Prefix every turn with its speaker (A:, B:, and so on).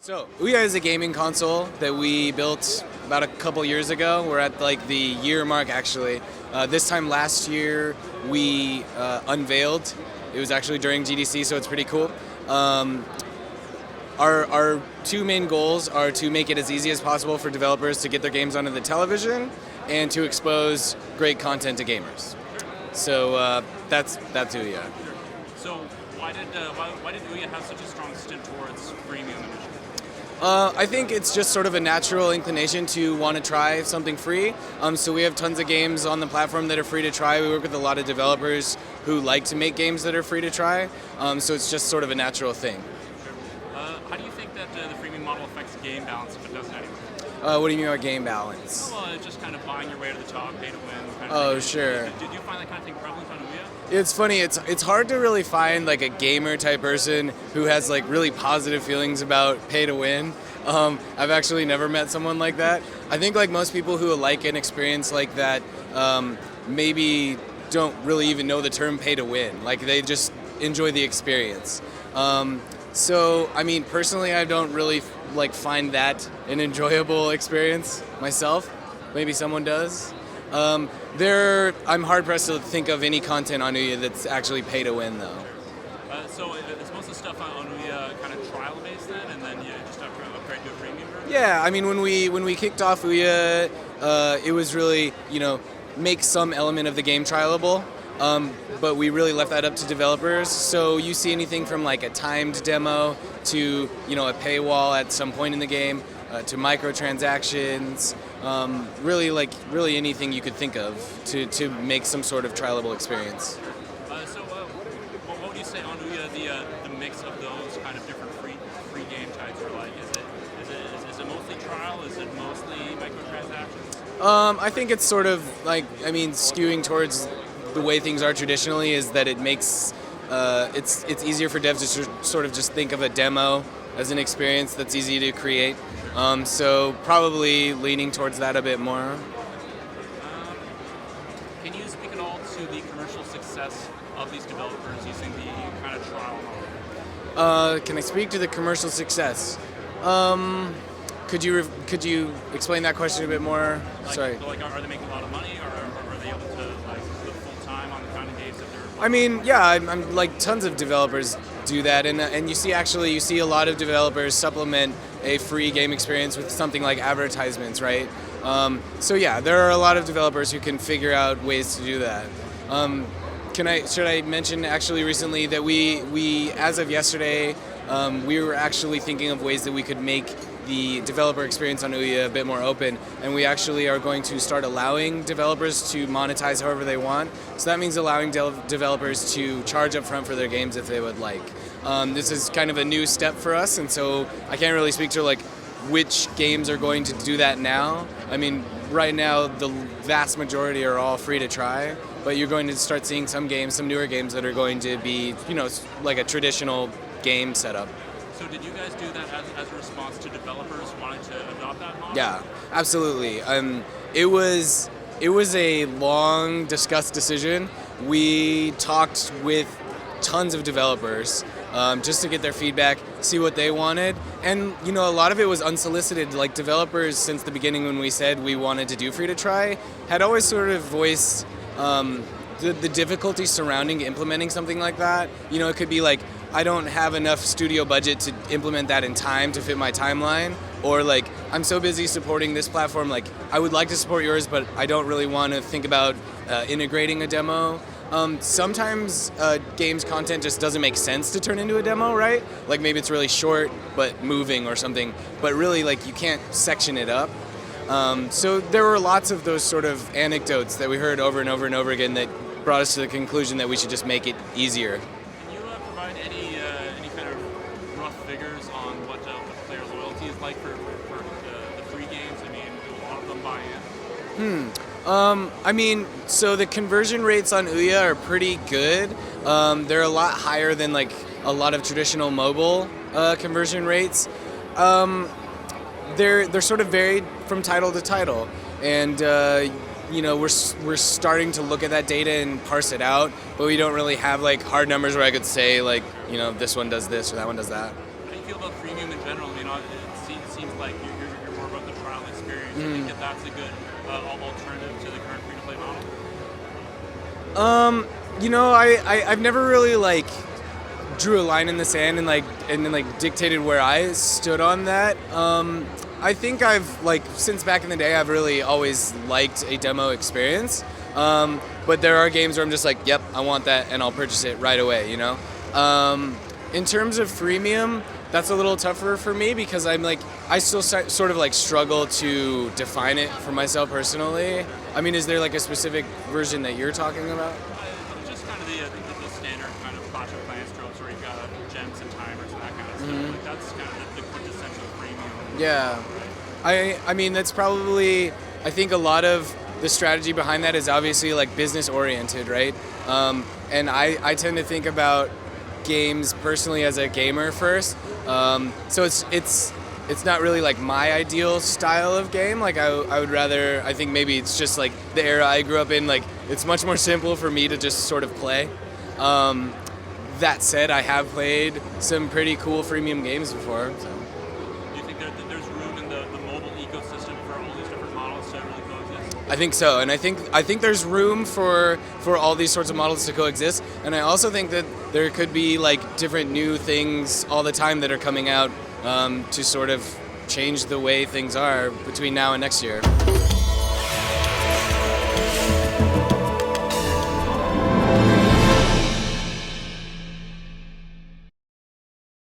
A: So, Ouya is a gaming console that we built about a couple years ago. We're at like the year mark actually. This time last year we unveiled. It was actually during GDC, so it's pretty cool. Our two main goals are to make it as easy as possible for developers to get their games onto the television and to expose great content to gamers. So that's Ouya.
B: So why did Ouya have such a strong stint towards freemium initially?
A: I think it's just sort of a natural inclination to want to try something free. So we have tons of games on the platform that are free to try. We work with a lot of developers who like to make games that are free to try. So it's just sort of a natural thing.
B: How do you think that the freemium model affects game balance if it doesn't anymore?
A: What do you mean by game balance?
B: Well, it's just kind of buying your way to the top, pay to win. Kind of
A: Oh,
B: thing.
A: sure.
B: Did you find that kind of thing prevalent on Ouya?
A: It's funny. It's hard to really find like a gamer type person who has like really positive feelings about pay to win. I've actually never met someone like that. I think like most people who like an experience like that maybe don't really even know the term pay to win. Like they just enjoy the experience. So I mean, personally, I don't really like find that an enjoyable experience myself. Maybe someone does. I'm hard pressed to think of any content on Ouya that's actually pay to win though.
B: So is most of the stuff on Ouya kind of trial based then, and then you just upgrade to a premium version?
A: Yeah, I mean when we kicked off Ouya, it was really make some element of the game trialable. But we really left that up to developers. So you see anything from like a timed demo to a paywall at some point in the game to microtransactions. Really anything you could think of to make some sort of trialable experience.
B: What would you say on Ouya the mix of those kind of different free game types are like? Is it mostly trial? Is it mostly microtransactions?
A: I think it's sort of like skewing towards the way things are traditionally is that it makes it's easier for devs to sort of just think of a demo as an experience that's easy to create. So probably leaning towards that a bit more.
B: Can you speak at all to the commercial success of these developers using the kind of trial model?
A: Can I speak to the commercial success? Could you explain that question a bit more? Sorry.
B: Are they making a lot of money, or are they able to live full time on the kind of games that they're?
A: I mean, yeah, I'm like tons of developers do that, and you see a lot of developers supplement a free game experience with something like advertisements, right? So yeah, there are a lot of developers who can figure out ways to do that. Should I mention actually recently that we as of yesterday, we were actually thinking of ways that we could make the developer experience on Ouya a bit more open, and we actually are going to start allowing developers to monetize however they want. So that means allowing developers to charge up front for their games if they would like. This is kind of a new step for us, and so I can't really speak to like which games are going to do that now. I mean, right now the vast majority are all free to try, but you're going to start seeing some newer games that are going to be, like a traditional game setup.
B: So did you guys do that as a response to developers wanting to adopt that model?
A: Yeah, absolutely. It was a long discussed decision. We talked with tons of developers just to get their feedback, see what they wanted, and a lot of it was unsolicited. Like developers, since the beginning when we said we wanted to do free to try, had always sort of voiced the difficulty surrounding implementing something like that. It could be like, I don't have enough studio budget to implement that in time to fit my timeline, or like I'm so busy supporting this platform, like I would like to support yours, but I don't really want to think about integrating a demo. Sometimes game's content just doesn't make sense to turn into a demo, right? Like maybe it's really short but moving or something, but really like you can't section it up. So there were lots of those sort of anecdotes that we heard over and over and over again that brought us to the conclusion that we should just make it easier.
B: Can you provide any kind of rough figures on what player loyalty is like for the free games? I mean, do a lot of them buy in?
A: So the conversion rates on Ouya are pretty good. They're a lot higher than like a lot of traditional mobile conversion rates. They're sort of varied from title to title, and we're starting to look at that data and parse it out, but we don't really have like hard numbers where I could say like this one does this or that one does that.
B: How do you feel about freemium in general? I mean, seems like you're more about the trial experience. Do you think that that's a good alternative to the current free-to-play model?
A: I've never really like drew a line in the sand and then like dictated where I stood on that. I think I've like since back in the day I've really always liked a demo experience. But there are games where I'm just like, yep, I want that and I'll purchase it right away, you know? In terms of freemium, that's a little tougher for me because I'm like, I still sort of like struggle to define it for myself personally. I mean, is there like a specific version that you're talking about?
B: Just kind of the standard kind of Clash of Clans tropes where you've got gems and timers and that kind of stuff. Like that's kind of the quintessential premium.
A: Yeah, I mean that's probably I think a lot of the strategy behind that is obviously like business oriented, right? And I tend to think about games personally as a gamer first. So it's not really like my ideal style of game. Like I would rather, I think maybe it's just like the era I grew up in, like it's much more simple for me to just sort of play. That said, I have played some pretty cool freemium games before. So.
B: Do you think there's room in the mobile ecosystem for all these different models to really coexist?
A: I think so, and I think there's room for all these sorts of models to coexist, and I also think that there could be like different new things all the time that are coming out to sort of change the way things are between now and next year.